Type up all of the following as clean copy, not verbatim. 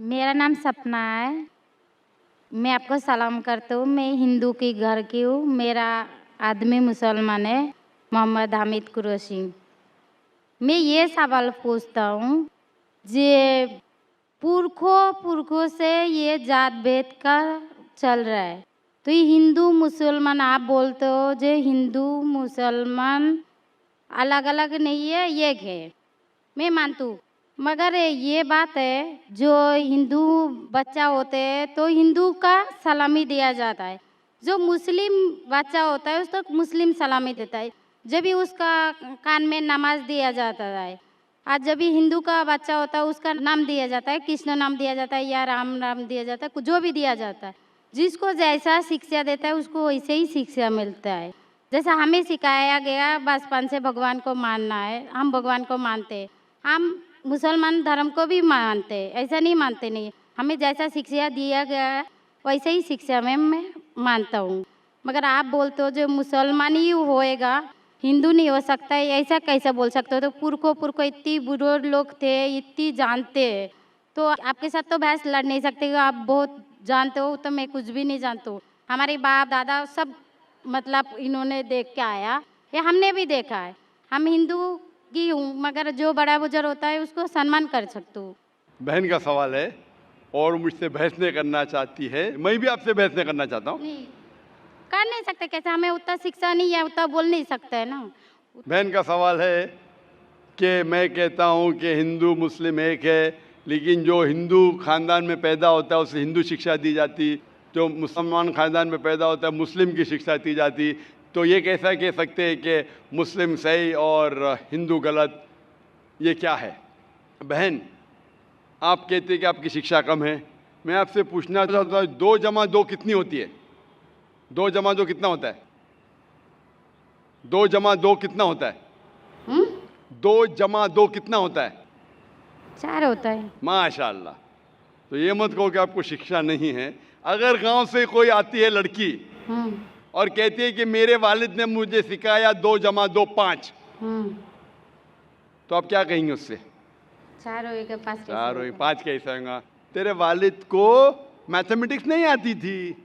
मेरा नाम सपना है। मैं आपको सलाम करता हूँ। मैं हिंदू की घर की हूँ। मेरा आदमी मुसलमान है, मोहम्मद हामिद कुरैशी। मैं ये सवाल पूछता हूँ, जे पुरखों से ये जात भेद का चल रहा है, तो ये हिंदू मुसलमान आप बोलते हो, जो हिंदू मुसलमान अलग अलग नहीं है, एक है। मैं मानती हूँ, मगर ये बात है, जो हिंदू बच्चा होते हैं तो हिंदू का सलामी दिया जाता है, जो मुस्लिम बच्चा होता है उसको मुस्लिम सलामी देता है। जब भी उसका कान में नमाज दिया जाता है, आज जब भी हिंदू का बच्चा होता है उसका नाम दिया जाता है, कृष्ण नाम दिया जाता है या राम नाम दिया जाता है, जो भी दिया जाता है। जिसको जैसा शिक्षा देता है उसको वैसे ही शिक्षा मिलता है। जैसा हमें सिखाया गया बचपन से भगवान को मानना है, हम भगवान को मानते हैं। हम मुसलमान धर्म को भी मानते हैं, ऐसा नहीं मानते नहीं। हमें जैसा शिक्षा दिया गया है वैसे ही शिक्षा में मैं मानता हूँ। मगर आप बोलते हो जो मुसलमान ही होएगा, हिंदू नहीं हो सकता है, ऐसा कैसे बोल सकते हो? तो पुरखों इतनी बुजुर्ग लोग थे, इतनी जानते हैं, तो आपके साथ तो बहस लड़ नहीं सकते। आप बहुत जानते हो, तो मैं कुछ भी नहीं जानती हूँ। हमारे बाप दादा सब मतलब इन्होंने देख के आया, ये हमने भी देखा है। हम हिंदू की हूँ, मगर जो बड़ा बुजुर्ग होता है उसको सम्मान कर सकती हूँ। बहन का सवाल है और मुझसे बहस नहीं करना चाहती है। मैं भी आपसे बहस नहीं करना चाहता हूँ। नहीं कर नहीं सकते, कैसे? हमें उतना शिक्षा नहीं है, उतना बोल नहीं सकते है ना। बहन का सवाल है कि मैं कहता हूँ कि हिंदू मुस्लिम एक है, लेकिन जो हिंदू खानदान में पैदा होता है उसे हिंदू शिक्षा दी जाती, जो मुसलमान खानदान में पैदा होता है मुस्लिम की शिक्षा दी जाती। तो ये कैसा कह सकते हैं कि मुस्लिम सही और हिंदू गलत? ये क्या है? बहन, आप कहते हैं कि आपकी शिक्षा कम है। मैं आपसे पूछना चाहता हूँ, 2 जमा 2 कितनी होती है? 2 जमा 2 कितना होता है? 2 जमा 2 कितना होता है? 2 जमा 2 कितना होता है? 4 होता है। माशाल्लाह। तो ये मत कहो कि आपको शिक्षा नहीं है। अगर गांव से कोई आती है लड़की और कहती है कि मेरे वालिद ने मुझे सिखाया 2 जमा 2 5, तो आप क्या कहेंगे उससे? 4 होएगा 5 कैसे 4 हुई, होगा? 5 कैसे होगा? तेरे वालिद को मैथमेटिक्स नहीं आती थी?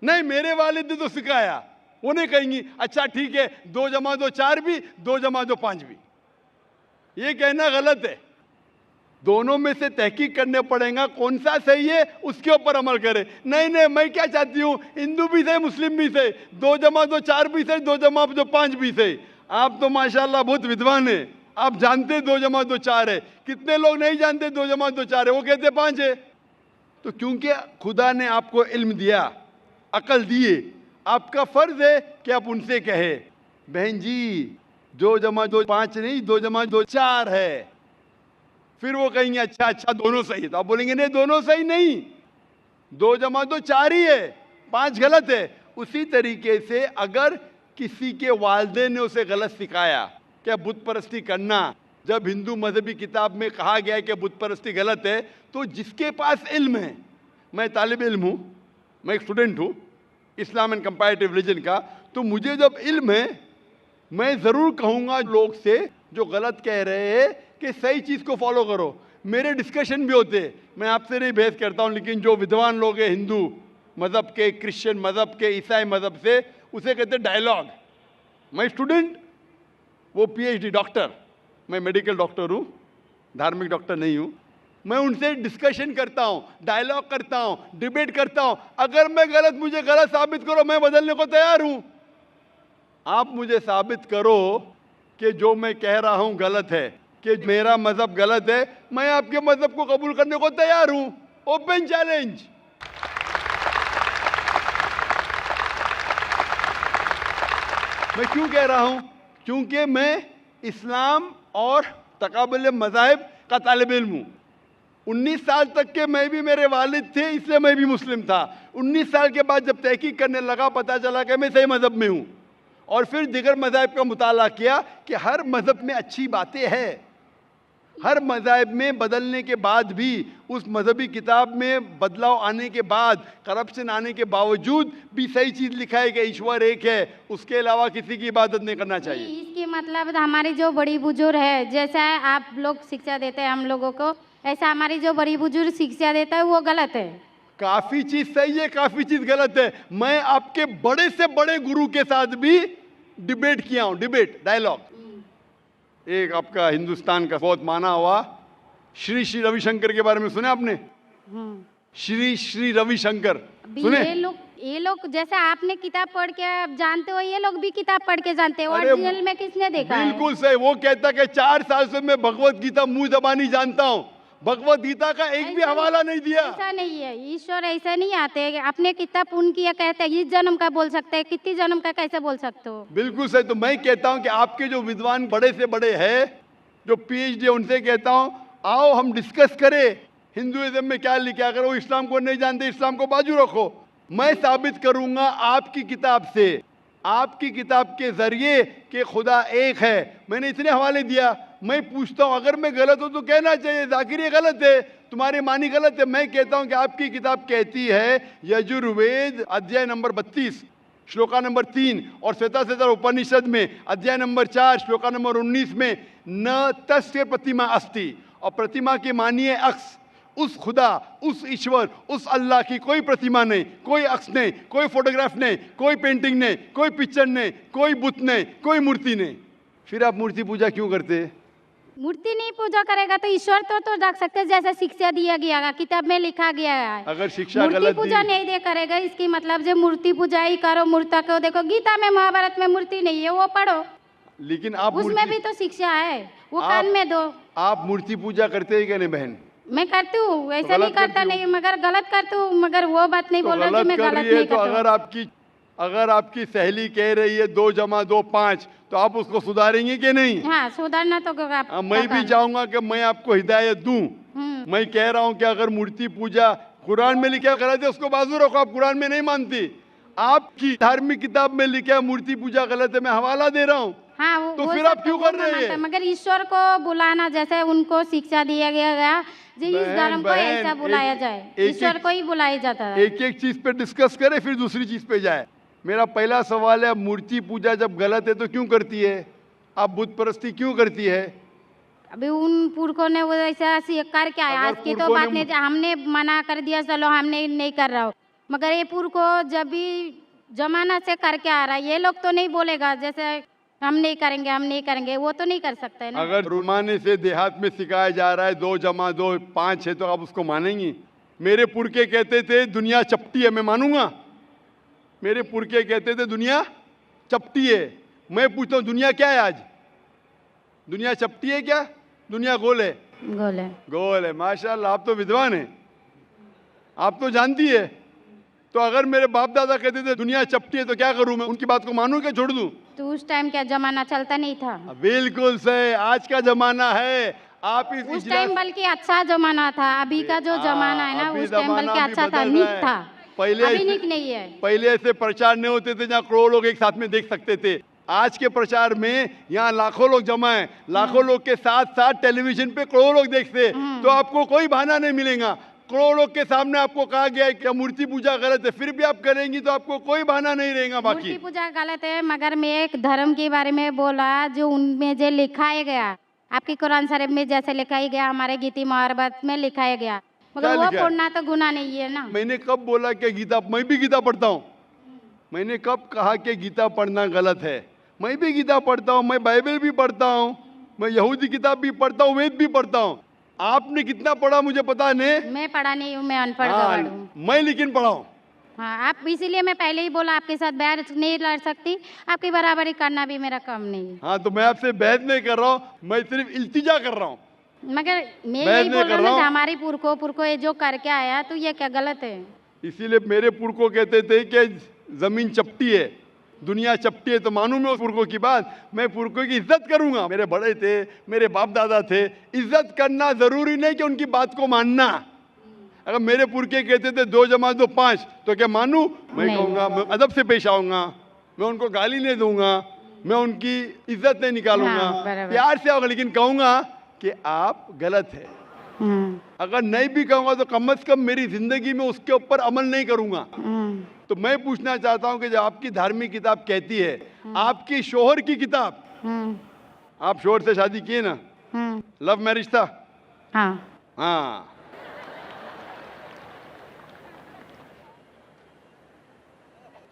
नहीं, मेरे वालिद ने तो सिखाया। वो नहीं कहेंगी अच्छा ठीक है 2 जमा 2 4 भी, 2 जमा 2 5 भी। ये कहना गलत है। दोनों में से तहकीक करने पड़ेगा कौन सा सही है, उसके ऊपर अमल करें। नहीं नहीं, मैं क्या चाहती हूँ, हिंदू भी सही मुस्लिम भी सही, 2 जमा 2 4 भी सही, 2 जमा 2 5 भी सही। आप तो माशाल्लाह बहुत विद्वान है, आप जानते 2 जमा 2 4 है। कितने लोग नहीं जानते 2 जमा 2 4 है, वो कहते 5 है। तो क्योंकि खुदा ने आपको इल्म दिया, अकल दिए, आपका फर्ज है कि आप उनसे कहे बहन जी 2 जमा 2 5 नहीं, 2 जमा 2 4 है। फिर वो कहेंगे अच्छा अच्छा दोनों सही है, तो आप बोलेंगे नहीं दोनों सही नहीं, 2 जमा 2 4 ही है, 5 गलत है। उसी तरीके से अगर किसी के वालिदैन ने उसे गलत सिखाया क्या बुत परस्ती करना, जब हिंदू मजहबी किताब में कहा गया है कि बुत परस्ती गलत है, तो जिसके पास इल्म है, मैं तालिब इल्म हूँ, मैं एक स्टूडेंट हूँ इस्लाम एंड कंपैरेटिव रिलीजन का, तो मुझे जब इल्म है मैं ज़रूर कहूँगा लोग से जो गलत कह रहे हैं कि सही चीज़ को फॉलो करो। मेरे डिस्कशन भी होते हैं, मैं आपसे नहीं बहस करता हूँ, लेकिन जो विद्वान लोग हैं हिंदू मज़हब के, क्रिश्चियन मज़हब के, ईसाई मज़हब से, उसे कहते हैं डायलॉग। मैं स्टूडेंट, वो पीएचडी डॉक्टर, मैं मेडिकल डॉक्टर हूँ, धार्मिक डॉक्टर नहीं हूँ। मैं उनसे डिस्कशन करता हूँ, डायलॉग करता हूँ, डिबेट करता हूँ। अगर मैं गलत, मुझे गलत साबित करो, मैं बदलने को तैयार हूँ। आप मुझे साबित करो कि जो मैं कह रहा हूँ गलत है, कि मेरा मजहब गलत है, मैं आपके मजहब को कबूल करने को तैयार हूँ। Open challenge. मैं क्यों कह रहा हूँ? क्योंकि मैं इस्लाम और तकाबुल मज़ाहिब का तालिब इल्म हूँ। 19 साल तक के मैं भी, मेरे वालिद थे इसलिए मैं भी मुस्लिम था। 19 साल के बाद जब तहकीक करने लगा, पता चला कि मैं सही मज़हब में हूँ, और फिर दिगर मज़ाहिब का मुताला किया कि हर मज़हब में अच्छी बातें हैं। हर मज़हब में बदलने के बाद भी, उस मजहबी किताब में बदलाव आने के बाद, करप्शन आने के बावजूद भी सही चीज़ लिखा है कि ईश्वर एक है, उसके अलावा किसी की इबादत नहीं करना चाहिए। इसके मतलब हमारी जो बड़ी बुजुर्ग है, जैसा आप लोग शिक्षा देते हैं हम लोगों को ऐसा हमारी जो बड़ी बुजुर्ग शिक्षा देता है वो गलत है। काफी चीज सही है, काफी चीज गलत है। मैं आपके बड़े से बड़े गुरु के साथ भी डिबेट किया हूं, डिबेट डायलॉग। एक आपका हिंदुस्तान का बहुत माना हुआ श्री श्री रविशंकर के बारे में सुने आपने? श्री श्री रविशंकर अभी सुने? ये लोग जैसे आपने किताब पढ़ के आप जानते हो, ये लोग भी किताब पढ़ के जानते हैं। अरे ओरिजिनल में किसने देखा है? बिल्कुल सही। वो कहता कि 4 साल से मैं भगवत गीता मुंह जबानी जानता हूँ, भगवत गीता का एक भी हवाला नहीं दिया। ऐसा नहीं है, ईश्वर ऐसे नहीं आते। आपने कितना पुण्य किया कहते हैं, इस जन्म का बोल सकते हैं, कितनी जन्म का कैसे बोल सकते हो? बिल्कुल सही। तो मैं कहता हूँ कि आपके जो विद्वान बड़े से बड़े हैं, जो पीएचडी, उनसे कहता हूँ आओ हम डिस्कस करें हिंदुइज्म में क्या लिखा है। अगर वो इस्लाम को नहीं जानते, इस्लाम को बाजू रखो। मैं साबित करूंगा आपकी किताब से, आपकी किताब के जरिए कि खुदा एक है। मैंने इतने हवाले दिया। मैं पूछता हूं अगर मैं गलत हूं तो कहना चाहिए जाकिर ये गलत है, तुम्हारी मानी गलत है। मैं कहता हूं कि आपकी किताब कहती है यजुर्वेद अध्याय नंबर 32 श्लोका नंबर 3 और श्वेताश्वेतर उपनिषद में अध्याय नंबर 4 श्लोका नंबर 19 में न तस्य प्रतिमा अस्ति, और प्रतिमा की मानिए अक्स। उस खुदा, उस ईश्वर, उस अल्लाह की कोई प्रतिमा नहीं, कोई अक्स नहीं, कोई फोटोग्राफ नहीं, कोई पेंटिंग नहीं, कोई पिक्चर नहीं, कोई बुत नहीं, कोई मूर्ति नहीं। फिर आप मूर्ति पूजा क्यों करते हैं? मूर्ति नहीं पूजा करेगा तो ईश्वर तो रख सकते हैं, जैसे शिक्षा दिया गया है, किताब में लिखा गया है। अगर शिक्षा मूर्ति गलत पूजा दी, नहीं दे करेगा इसकी मतलब जो मूर्ति पूजा ही करो। मूर्ता को देखो, गीता में महाभारत में मूर्ति नहीं है, वो पढ़ो, लेकिन आप उसमें भी तो शिक्षा है, वो कान में दो। आप मूर्ति पूजा करते हैं क्या नहीं बहन? मैं करती हूँ, ऐसा गलत नहीं करता करती नहीं, मगर गलत करती हूँ। मगर वो बात नहीं तो बोल रहा जो गलत मैं कर गलत रही है। नहीं तो करती। अगर आपकी सहेली कह रही है 2 जमा 2 5, तो आप उसको सुधारेंगे कि नहीं? हाँ, सुधारना तो आप मैं भी चाहूंगा कि मैं आपको हिदायत दूं। मैं कह रहा हूं कि अगर मूर्ति पूजा कुरान में लिखा गलत है उसको बाजू रखो। आप कुरान में नहीं मानती, आपकी धार्मिक किताब में लिखा है मूर्ति पूजा गलत है, मैं हवाला दे रहा हूँ। हाँ, तो वो फिर सब आप क्यों वो कर मैं रहे मानता हैं? मगर ईश्वर को बुलाना, जैसे उनको शिक्षा दिया गया जी इस धर्म को ऐसा बुलाया जाए, ईश्वर को ही बुलाया जाता है। एक एक चीज पे डिस्कस करे फिर दूसरी चीज पे जाए। मेरा पहला सवाल है, मूर्ति पूजा जब गलत है तो क्यों करती है? आप बुत परस्ती क्यों करती है? अभी उन पुरखों ने वो ऐसा कर क्या है, आज की तो बात नहीं, हमने मना कर दिया चलो हमने नहीं कर रहा हो, मगर ये पुरखों जब भी जमाना से करके आ रहा है, ये लोग तो नहीं बोलेगा जैसे हम नहीं करेंगे, हम नहीं करेंगे, वो तो नहीं कर सकते ना। अगर रुमाने से देहात में सिखाया जा रहा है 2 जमा 2 5 है तो आप उसको मानेंगी? मेरे पुरखे कहते थे दुनिया चपटी है, मैं मानूंगा? मेरे पुरखे कहते थे दुनिया चपटी है। मैं पूछता हूँ दुनिया क्या है आज? दुनिया चपटी है क्या? दुनिया गोल है? गोल है। गोल है। माशाल्लाह, आप तो विद्वान हैं, आप तो जानती है। तो अगर मेरे बाप दादा कहते थे दुनिया चपटी है तो क्या करूं मैं? उनकी बात को मानूं क्या छोड़ दूं? तो उस टाइम क्या जमाना चलता नहीं था? बिल्कुल सही, आज का जमाना है। आप उस टाइम बल्कि अच्छा जमाना था, अभी का जो जमाना है ना उस टाइम बल्कि अच्छा था, नीक था। पहले अभी नीक नहीं है। पहले ऐसे प्रचार नहीं होते थे जहाँ करोड़ों लोग एक साथ में देख सकते थे। आज के प्रचार में यहाँ लाखों लोग जमा है, लाखों लोग के साथ साथ टेलीविजन पे करोड़ों लोग देखते हैं, तो आपको कोई बहाना नहीं मिलेगा। करोड़ों लोग के सामने आपको कहा गया है कि मूर्ति पूजा गलत है, फिर भी आप करेंगी तो आपको कोई बहाना नहीं रहेगा। बाकी मूर्ति पूजा गलत है, मगर मैं एक धर्म के बारे में बोला जो उनमें जो लिखाया गया, आपकी कुरान शरीफ में जैसे लिखाया गया, हमारे गीता महाभारत में लिखाया गया, मगर वो पढ़ना तो गुनाह नहीं है ना। मैंने कब बोला कि गीता? मैं भी गीता पढ़ता हूँ। मैंने कब कहा कि गीता पढ़ना गलत है? मैं भी गीता पढ़ता हूँ, मैं बाइबल भी पढ़ता हूँ, मैं यहूदी किताब भी पढ़ता हूँ, वेद भी पढ़ता हूँ। आपने कितना पढ़ा मुझे पता नहीं, मैं पढ़ा नहीं हूँ, मैं अनपढ़ गवार हूँ। मैं लेकिन पढ़ा हूँ। हाँ, आप इसीलिए मैं पहले ही बोला आपके साथ बहस नहीं लड़ सकती, आपकी बराबरी करना भी मेरा काम नहीं है। हाँ, तो मैं आपसे बहस नहीं कर रहा हूँ, मैं सिर्फ इल्तिजा कर रहा हूँ। मगर मैं यही बोल रहा हूँ हमारी पुरखों ये जो करके आया तो ये क्या गलत है? इसीलिए मेरे पुरखों कहते थे कि जमीन चपटी है, दुनिया चपटी है, तो मानूं मैं उस पुरखों की बात? मैं पुरखों की इज्जत करूंगा। मेरे बड़े थे, मेरे बाप दादा थे, इज्जत करना जरूरी नहीं कि उनकी बात को मानना। अगर मेरे पुरखे कहते थे 2 जमा 2 5, तो क्या मानूं? मैं कहूँगा, मैं अदब से पेश आऊंगा, मैं उनको गाली नहीं दूंगा, मैं उनकी इज्जत नहीं निकालूंगा, प्यार से आऊंगा, लेकिन कहूंगा कि आप गलत है। अगर नहीं भी कहूंगा तो कम से कम मेरी जिंदगी में उसके ऊपर अमल नहीं करूंगा। तो मैं पूछना चाहता हूं कि जब आपकी धार्मिक किताब कहती है, आपकी शोहर की किताब, आप शोहर से शादी किए ना? लव मैरिज था? हाँ। हाँ,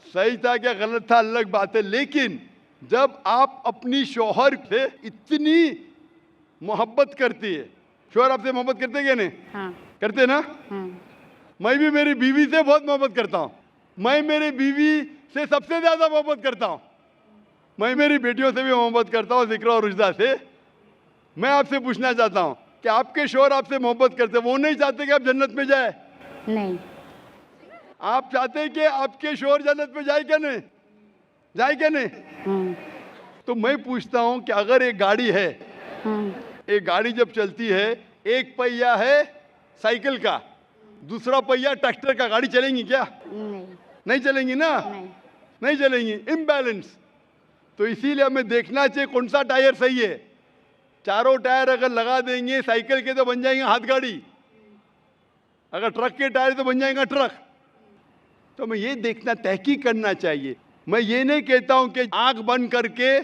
सही था क्या गलत था अलग बात है, लेकिन जब आप अपनी शौहर से इतनी मोहब्बत करती है, शौहर आपसे मोहब्बत करते क्या नहीं? हाँ करते ना? हाँ मैं भी मेरी बीवी से बहुत मोहब्बत करता हूँ। मैं मेरी बीवी से सबसे ज्यादा मोहब्बत करता हूँ। मैं मेरी बेटियों से भी मोहब्बत करता हूँ, जिक्र और रुजदा से। मैं आपसे पूछना चाहता हूँ कि आपके शौहर आपसे मोहब्बत करते, वो नहीं चाहते कि आप जन्नत में जाए? नहीं। आप चाहते हैं कि आपके शौहर जन्नत में जाए क्या नहीं? जाए क्या नहीं? हाँ तो मैं पूछता हूँ कि अगर एक गाड़ी है, हाँ एक गाड़ी जब चलती है, एक पहिया है साइकिल का, दूसरा पहिया ट्रैक्टर का, गाड़ी चलेंगी क्या? नहीं नहीं चलेंगी ना? नहीं। नहीं चलेंगी, इम्बैलेंस। तो इसीलिए हमें देखना चाहिए कौन सा टायर सही है। चारों टायर अगर लगा देंगे साइकिल के तो बन जाएंगे हाथ गाड़ी, अगर ट्रक के टायर तो बन जाएगा ट्रक। तो हमें ये देखना, तहकीक करना चाहिए। मैं ये नहीं कहता हूं कि आंख बंद करके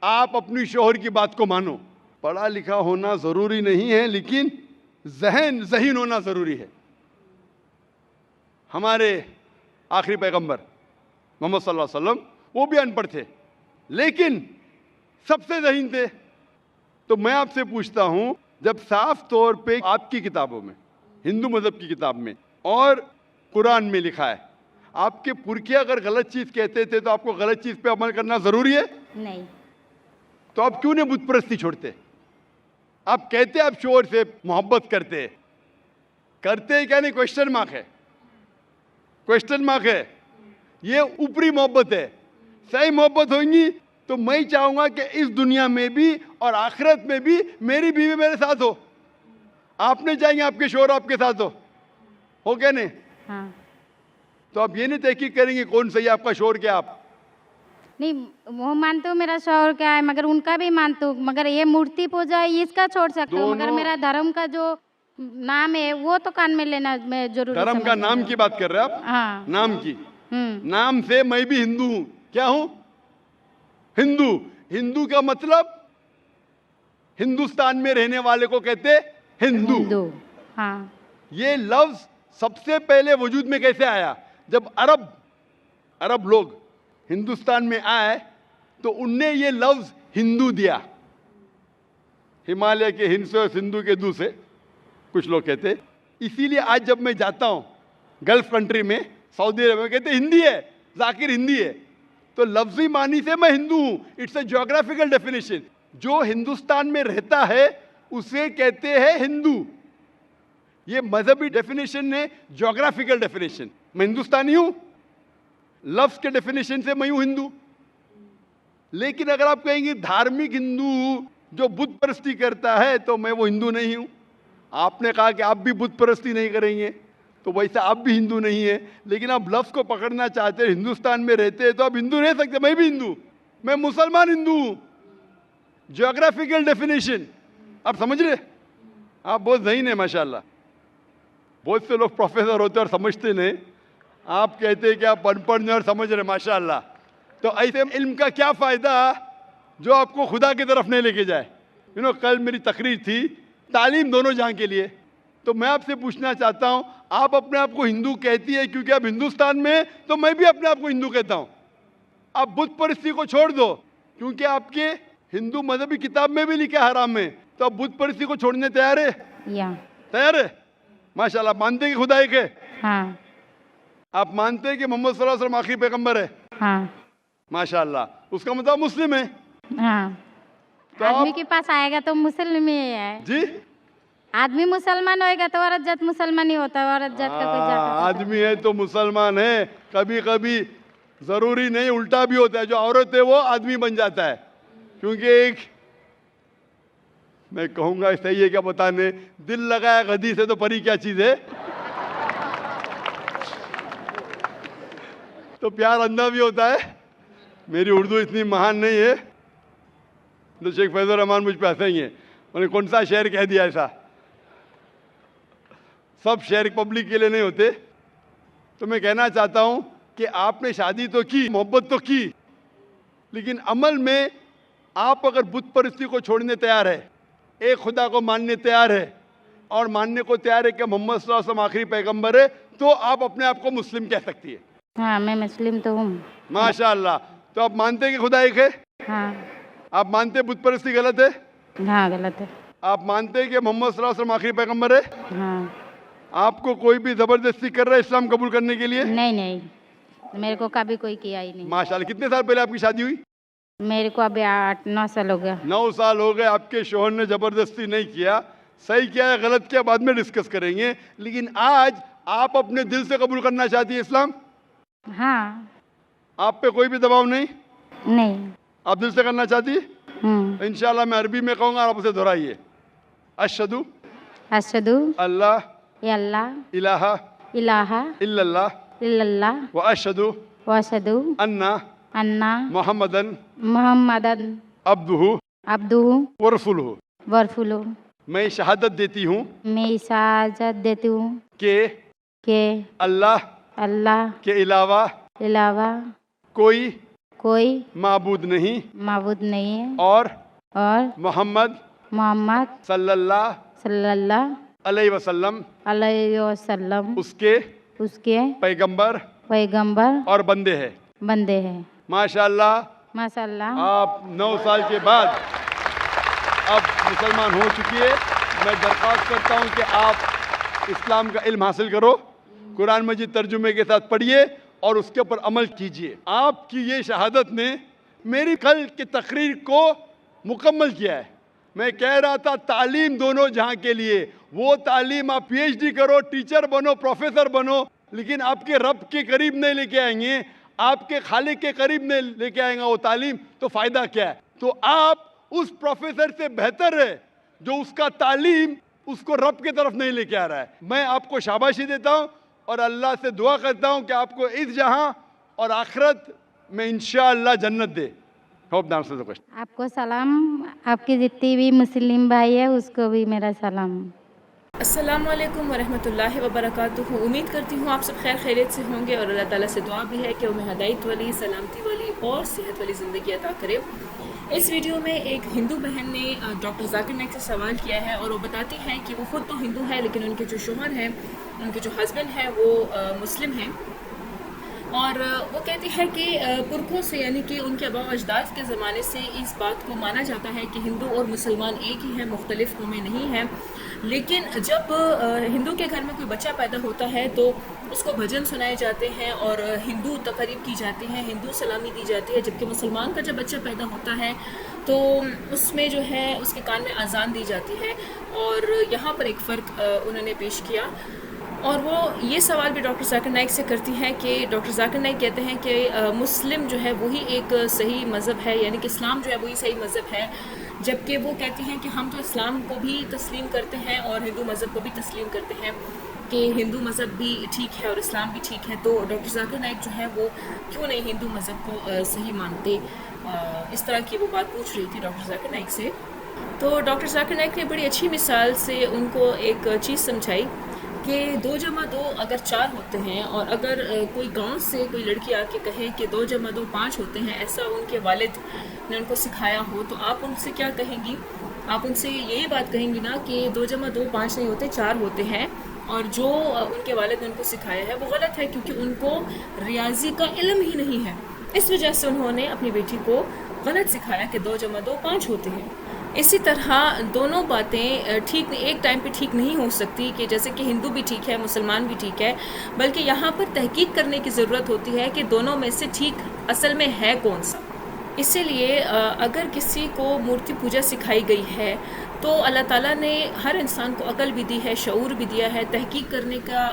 आप अपनी शौहर की बात को मानो। पढ़ा लिखा होना जरूरी नहीं है, लेकिन ज़हीन होना जरूरी है। हमारे आखिरी पैगंबर मोहम्मद सल्लल्लाहु अलैहि वसल्लम, वो भी अनपढ़ थे लेकिन सबसे ज़हीन थे। तो मैं आपसे पूछता हूं, जब साफ तौर पे आपकी किताबों में, हिंदू मजहब की किताब में और कुरान में लिखा है, आपके पुरखे अगर गलत चीज कहते थे तो आपको गलत चीज पे अमल करना जरूरी है? नहीं। तो आप क्यों नहीं बुत परस्ती छोड़ते? आप कहते आप शोर से मोहब्बत करते क्या नहीं? क्वेश्चन मार्क है, क्वेश्चन मार्क है। ये ऊपरी मोहब्बत है। सही मोहब्बत होगी तो मैं चाहूंगा कि इस दुनिया में भी और आखिरत में भी मेरी बीवी मेरे साथ हो। आप नहीं चाहेंगे आपके शोर आपके साथ हो क्या नहीं? हाँ तो आप ये नहीं तहकीक करेंगे कौन सही आपका शोर क्या? आप नहीं, वो मानते हो मेरा शौहर क्या है, मगर उनका भी मानते हो, मगर ये मूर्ति पूजा इसका छोड़ सकते हो, मगर दोनों- मेरा धर्म का जो नाम है वो तो कान में लेना मैं जरूरी धर्म का समझती नाम हूँ। की बात कर रहे हैं आप? हाँ। नाम की। नाम से मैं भी हिंदू हूं। क्या हूं? हिंदू। हिंदू का मतलब हिंदुस्तान में रहने वाले को कहते हिंदू। हिंदू। हाँ ये लफ्ज सबसे पहले वजूद में कैसे आया? जब अरब लोग हिंदुस्तान में आए तो उनने ये लफ्ज हिंदू दिया। हिमालय के हिंद से और सिंधु के दू से कुछ लोग कहते। इसीलिए आज जब मैं जाता हूं गल्फ कंट्री में, सऊदी अरब में, कहते हिंदी है, जाकिर हिंदी है। तो लफ्जी मानी से मैं हिंदू हूं। It's a geographical definition. जो हिंदुस्तान में रहता है उसे कहते हैं हिंदू। ये मजहबी डेफिनेशन ने ज्योग्राफिकल डेफिनेशन। मैं हिंदुस्तानी हूं, लफ्ज के डेफिनेशन से मैं हूं हिंदू। लेकिन अगर आप कहेंगे धार्मिक हिंदू जो बुत परस्ती करता है तो मैं वो हिंदू नहीं हूं। आपने कहा कि आप भी बुत परस्ती नहीं करेंगे तो वैसे आप भी हिंदू नहीं है। लेकिन आप लफ्ज को पकड़ना चाहते हैं, हिंदुस्तान में रहते हैं तो आप हिंदू रह सकते। मैं भी हिंदू, मैं मुसलमान हिंदू हूं। ज्योग्राफिकल डेफिनेशन आप समझ रहे? आप बहुत ज़हीन है माशाल्लाह। बहुत से लोग प्रोफेसर होते और समझते नहीं। आप कहते हैं कि आप अनपढ़ नहीं और समझ रहे, माशाल्लाह। तो ऐसे इल्म का क्या फ़ायदा जो आपको खुदा की तरफ नहीं लेके जाए? कल मेरी तकरीर थी तालीम दोनों जहां के लिए। तो मैं आपसे पूछना चाहता हूं, आप अपने आप को हिंदू कहती है क्योंकि आप हिंदुस्तान में हैं, तो मैं भी अपने आप को हिंदू कहता हूं। आप बुत परस्ती को छोड़ दो क्योंकि आपके हिंदू मजहबी किताब में भी लिखा है हराम में, तो आप बुत परस्ती को छोड़ने तैयार है? या तैयार है? माशाल्लाह। मानते हैं कि खुदा एक है? हाँ आप मानते हैं कि मोहम्मद सल्लल्लाहु अलैहि वसल्लम आखिरी पैगंबर है? हाँ माशाल्लाह। उसका मतलब मुस्लिम है? हाँ। तो आदमी आप के पास आएगा तो मुस्लिम ही है। जी, आदमी मुसलमान होएगा तो औरत जात मुसलमान ही होता है। औरत जात का कोई जात होता है? आदमी है तो मुसलमान है। कभी कभी जरूरी नहीं, उल्टा भी होता है। जो औरत है वो आदमी बन जाता है। क्योंकि एक, मैं कहूंगा सही है क्या बताने, दिल लगाया गधी से तो परी क्या चीज है। तो प्यार अंधा भी होता है। मेरी उर्दू इतनी महान नहीं है तो शेख फैजुर रहमान मुझ पे हंसेंगे, उन्होंने कौन सा शेर कह दिया ऐसा। सब शेर पब्लिक के लिए नहीं होते। तो मैं कहना चाहता हूं कि आपने शादी तो की, मोहब्बत तो की, लेकिन अमल में आप अगर बुत परस्ती को छोड़ने तैयार है, एक खुदा को मानने तैयार है, और मानने को तैयार है कि मोहम्मद सल्लल्लाहु अलैहि वसल्लम आखिरी पैगंबर है, तो आप अपने आप को मुस्लिम कह सकती है। हाँ, मैं मुस्लिम तो हूँ। माशाअल्लाह। तो आप मानते हैं कि खुदा एक है? हाँ। आप मानते हैं बुत परस्ती गलत है? हाँ, गलत है। आप मानते हैं कि मोहम्मद सल्लल्लाहु अलैहि वसल्लम आखिरी पैगंबर है? हाँ। आपको कोई भी जबरदस्ती कर रहा है इस्लाम कबूल करने के लिए? नहीं नहीं, मेरे को कभी कोई किया ही नहीं। माशाअल्लाह। कितने साल पहले आपकी शादी हुई? मेरे को अभी 8-9 साल हो गया। 9 साल हो गए। आपके शोहर ने जबरदस्ती नहीं किया। सही किया है गलत किया बाद में डिस्कस करेंगे, लेकिन आज आप अपने दिल से कबूल करना चाहती है इस्लाम? हाँ। आप पे कोई भी दबाव नहीं? नहीं। आप दिल से करना चाहती है? इंशाल्लाह मैं अरबी में कहूँगा, आप उसे दोहराइए। अशहदु अशहदु अल्लाह अल्लाह इलाहा इलाहा इल्लल्लाह इल्लल्लाह व अशहदु व अशहदु अन्ना अन्ना मुहम्मदन मुहम्मदन अब्दुहु अब्दुहु व रसूलुहु। व रसूलुहु। मैं शहादत देती हूँ मैं इजाज़त देती हूँ कि अल्लाह के अलावा कोई माबूद नहीं है और और मोहम्मद सल्लल्लाहु अलैहि वसल्लम उसके पैगंबर और बंदे हैं। माशाअल्लाह। आप 9 साल के बाद अब मुसलमान हो चुकी है। मैं दरख्वास्त करता हूँ कि आप इस्लाम का इल्म हासिल करो, कुरान मजीद तर्जुमे के साथ पढ़िए और उसके ऊपर अमल कीजिए। आपकी ये शहादत ने मेरी कल की तकरीर को मुकम्मल किया है। मैं कह रहा था तालीम दोनों जहाँ के लिए, वो तालीम आप PhD करो, टीचर बनो, प्रोफेसर बनो, लेकिन आपके रब के करीब नहीं लेके आएंगे, आपके खालिक के करीब नहीं लेके आएंगे वो तालीम, तो फ़ायदा क्या है? तो आप उस प्रोफेसर से बेहतर है जो उसका तालीम उसको रब की तरफ नहीं लेके आ रहा है। मैं आपको शाबाशी देता हूँ और अल्लाह से दुआ करता हूँ कि आपको इस जहाँ और आखिरत में इंशाअल्लाह जन्नत दे। होप नाम से क्वेश्चन। आपको सलाम, आपकी जितनी भी मुस्लिम भाई है उसको भी मेरा सलाम। अस्सलामुअलैकुम वरहमतुल्लाहि वबरकातुहू। उम्मीद करती हूँ आप सब खैर खैरियत से होंगे और अल्लाह ताला से दुआ भी है कि उन्हें हदायत वाली, सलामती वाली और सेहत वाली ज़िंदगी अता करे। इस वीडियो में एक हिंदू बहन ने डॉक्टर जाकिर नाइक से सवाल किया है और वो बताती हैं कि वो ख़ुद तो हिंदू है लेकिन उनके जो शोहर हैं, उनके जो हस्बैंड हैं वो मुस्लिम हैं। और वो कहती है कि पुरखों से यानी कि उनके आबा अजदाद के ज़माने से इस बात को माना जाता है कि हिंदू और मुसलमान एक ही हैं, मुख्तलिफ कौमें नहीं हैं। लेकिन जब हिंदू के घर में कोई बच्चा पैदा होता है तो उसको भजन सुनाए जाते हैं और हिंदू तकरीब की जाती है, हिंदू सलामी दी जाती है। जबकि मुसलमान का जब बच्चा पैदा होता है तो उसमें जो है उसके कान में अजान दी जाती है। और यहाँ पर एक फ़र्क उन्होंने पेश किया और वो ये सवाल भी डॉक्टर जाकिर नाइक से करती हैं कि डॉक्टर जाकिर नाइक कहते हैं कि मुस्लिम जो है वही एक सही मज़हब है, यानी कि इस्लाम जो है वही सही मज़हब है। जबकि वो कहते हैं कि हम तो इस्लाम को भी तस्लीम करते हैं और हिंदू मज़हब को भी तस्लीम करते हैं कि हिंदू मज़हब भी ठीक है और इस्लाम भी ठीक है। तो डॉक्टर जाकिर नाइक जो है वो क्यों नहीं हिंदू मज़हब को सही मानते, इस तरह की वो बात पूछ रही थी डॉक्टर जाकिर नाइक से। तो डॉक्टर जाकिर नाइक ने बड़ी अच्छी मिसाल से उनको एक चीज़ समझाई कि 2 जमा 2 अगर 4 होते हैं और अगर कोई गांव से कोई लड़की आके कहे कि 2 जमा 2 5 होते हैं, ऐसा उनके वालिद ने उनको सिखाया हो, तो आप उनसे क्या कहेंगी? आप उनसे यही बात कहेंगी ना कि 2 जमा 2 5 नहीं होते, 4 होते हैं। और जो उनके वालिद ने उनको सिखाया है वो गलत है क्योंकि उनको रियाजी का इल्म ही नहीं है। इस वजह से उन्होंने अपनी बेटी को गलत सिखाया कि 2 जमा 2 5 होते हैं। इसी तरह दोनों बातें ठीक एक टाइम पे ठीक नहीं हो सकती कि जैसे कि हिंदू भी ठीक है, मुसलमान भी ठीक है, बल्कि यहाँ पर तहकीक करने की ज़रूरत होती है कि दोनों में से ठीक असल में है कौन सा। इसीलिए अगर किसी को मूर्ति पूजा सिखाई गई है तो अल्लाह ताला ने हर इंसान को अकल भी दी है, शऊर भी दिया है, तहकीक करने का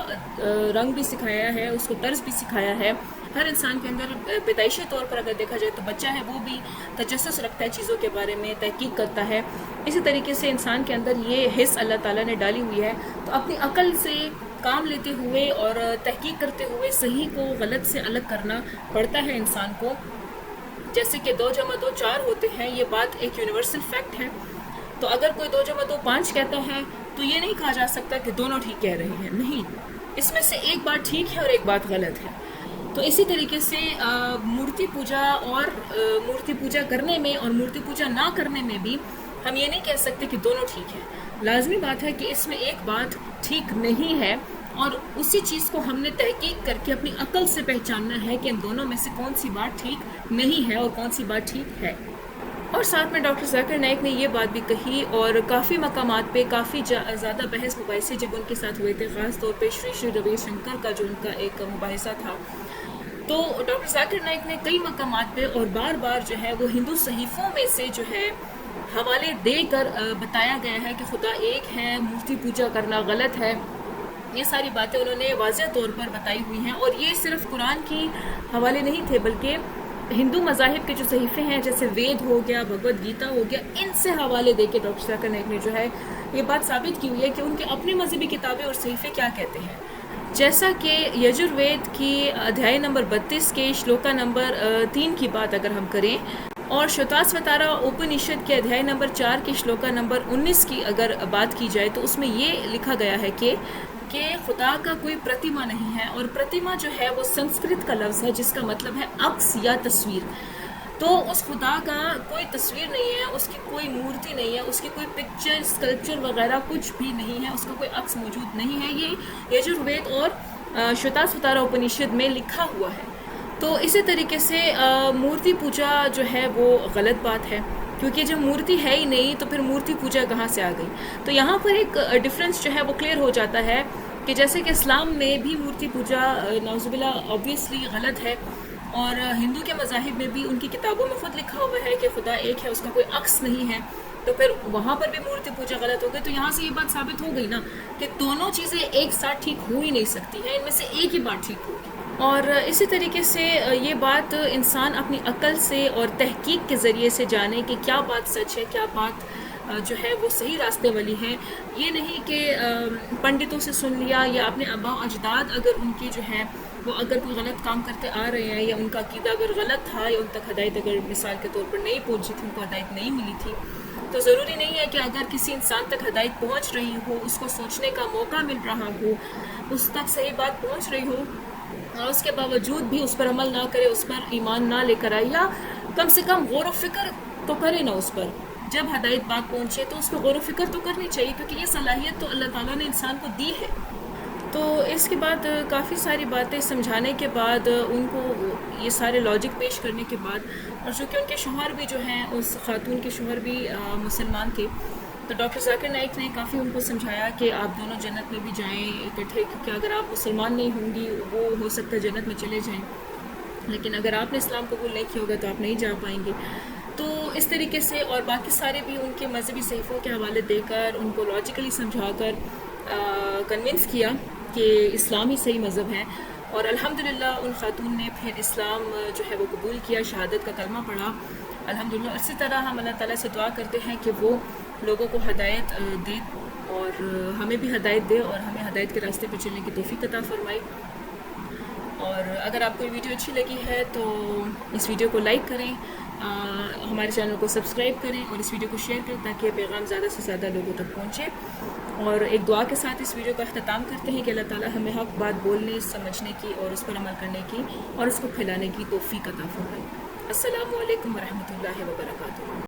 रंग भी सिखाया है, उसको तर्ज भी सिखाया है। हर इंसान के अंदर पैदाइशी तौर पर अगर देखा जाए तो बच्चा है वो भी तजस्सुस रखता है, चीज़ों के बारे में तहकीक करता है। इसी तरीके से इंसान के अंदर ये हिस्स अल्लाह ताला ने डाली हुई है। तो अपनी अकल से काम लेते हुए और तहकीक करते हुए सही को गलत से अलग करना पड़ता है इंसान को। जैसे कि 2 जमा 2 4 होते हैं, ये बात एक यूनिवर्सल फैक्ट है। तो अगर कोई 2 जमा 2 5 कहता है तो ये नहीं कहा जा सकता कि दोनों ठीक कह रहे हैं, नहीं, इसमें से एक बात ठीक है और एक बात गलत है। तो इसी तरीके से मूर्ति पूजा और मूर्ति पूजा करने में और मूर्ति पूजा ना करने में भी हम ये नहीं कह सकते कि दोनों ठीक है। लाजमी बात है कि इसमें एक बात ठीक नहीं है और उसी चीज़ को हमने तहकीक करके अपनी अकल से पहचानना है कि इन दोनों में से कौन सी बात ठीक नहीं है और कौन सी बात ठीक है। और साथ में डॉक्टर जाकिर नाइक ने ये बात भी कही और काफ़ी मकामात पे काफ़ी ज़्यादा बहस मुबाहिसे जब उनके साथ हुए थे, ख़ास तौर पे श्री श्री रविशंकर का जो उनका एक मुबाहिसा था, तो डॉक्टर जाकिर नाइक ने कई मकामात पे और बार बार जो है वो हिंदू सहीफ़ों में से जो है हवाले देकर बताया गया है कि खुदा एक है, मूर्ति पूजा करना गलत है। ये सारी बातें उन्होंने वाज़ेह तौर पर बताई हुई हैं और ये सिर्फ कुरान की हवाले नहीं थे बल्कि हिंदू मज़ाहिब के जो सहीफ़े हैं जैसे वेद हो गया, भगवद गीता हो गया, इनसे हवाले दे के डॉक्टर जाकिर नाइक ने जो है ये बात साबित की हुई है कि उनके अपने मजहबी किताबें और सहीफ़े क्या कहते हैं। जैसा कि यजुर्वेद की अध्याय नंबर 32 के श्लोका नंबर 3 की बात अगर हम करें और श्वेताश्वतारा उपनिषद के अध्याय नंबर 4 के श्लोका नंबर 19 की अगर बात की जाए तो उसमें ये लिखा गया है कि खुदा का कोई प्रतिमा नहीं है। और प्रतिमा जो है वो संस्कृत का लफ्ज़ है जिसका मतलब है अक्स या तस्वीर। तो उस खुदा का कोई तस्वीर नहीं है, उसकी कोई मूर्ति नहीं है, उसकी कोई पिक्चर स्कल्पचर वगैरह कुछ भी नहीं है, उसका कोई अक्स मौजूद नहीं है। ये यजुर्वेद और श्वेताश्वतारा उपनिषद में लिखा हुआ है। तो इसी तरीके से मूर्ति पूजा जो है वो गलत बात है, क्योंकि जब मूर्ति है ही नहीं तो फिर मूर्ति पूजा कहाँ से आ गई। तो यहाँ पर एक डिफरेंस जो है वो क्लियर हो जाता है कि जैसे कि इस्लाम में भी मूर्ति पूजा नाउज़ुबिल्लाह ऑब्वियसली गलत है और हिंदू के मज़ाहिब में भी उनकी किताबों में ख़ुद लिखा हुआ है कि खुदा एक है, उसका कोई अक्स नहीं है, तो फिर वहाँ पर भी मूर्ति पूजा गलत हो गई। तो यहाँ से ये बात साबित हो गई ना कि दोनों चीज़ें एक साथ ठीक हो ही नहीं सकती हैं, इनमें से एक ही बात ठीक होगी। और इसी तरीके से ये बात इंसान अपनी अकल से और तहकीक के ज़रिए से जाने कि क्या बात सच है, क्या बात जो है वो सही रास्ते वाली है। ये नहीं कि पंडितों से सुन लिया या अपने आबा अजदाद अगर उनके जो है वो अगर कोई गलत काम करते आ रहे हैं या उनका अकीदा अगर गलत था या उन तक हदायत अगर मिसाल के तौर पर नहीं पहुंची थी, उनको हदायत नहीं मिली थी, तो ज़रूरी नहीं है कि अगर किसी इंसान तक हदायत पहुंच रही हो, उसको सोचने का मौका मिल रहा हो, उस तक सही बात पहुंच रही हो और उसके बावजूद भी उस पर अमल ना करे, उस पर ईमान ना लेकर आए या कम से कम गौर व फिक्र तो करे ना उस पर। जब हदायत बात पहुंचे तो उस पर गौर व फिक्र तो करनी चाहिए, क्योंकि ये सलाहियत तो अल्लाह ताला ने इंसान को दी है। तो इसके बाद काफ़ी सारी बातें समझाने के बाद उनको ये सारे लॉजिक पेश करने के बाद और चूँकि उनके शौहर भी जो हैं उस खातून के शौहर भी मुसलमान थे, तो डॉक्टर जाकिर नाइक ने काफ़ी उनको समझाया कि आप दोनों जन्नत में भी जाएं इकट्ठे, क्योंकि अगर आप मुसलमान नहीं होंगी वो हो सकता है जन्नत में चले जाएं, लेकिन अगर आपने इस्लाम कबूल नहीं किया होगा तो आप नहीं जा पाएंगे। तो इस तरीके से और बाकी सारे भी उनके मजहबी सहीफ़ों के हवाले देकर उनको लॉजिकली समझाकर कन्विंस किया कि इस्लाम ही सही मज़हब है। और अल्हम्दुलिल्लाह उन खातून ने फिर इस्लाम जो है वो कबूल किया, शहादत का कलमा पढ़ा अल्हम्दुलिल्लाह। इसी तरह हम अल्लाह ताला से दुआ करते हैं कि वो लोगों को हदायत दे और हमें भी हदायत दे और हमें हदायत के रास्ते पर चलने की तौफीक अता फरमाए। और अगर आपको ये वीडियो अच्छी लगी है तो इस वीडियो को लाइक करें, हमारे चैनल को सब्सक्राइब करें और इस वीडियो को शेयर करें ताकि पैगाम ज़्यादा से ज़्यादा लोगों तक पहुँचे। और एक दुआ के साथ इस वीडियो का अख्ताम करते हैं कि अल्लाह ताला हमें हक़ बात बोलने, समझने की और उस पर अमल करने की और उसको फैलाने की तौफीक अता फरमाए। अस्सलामु अलैकुम व रहमतुल्लाहि व बरकातुहू।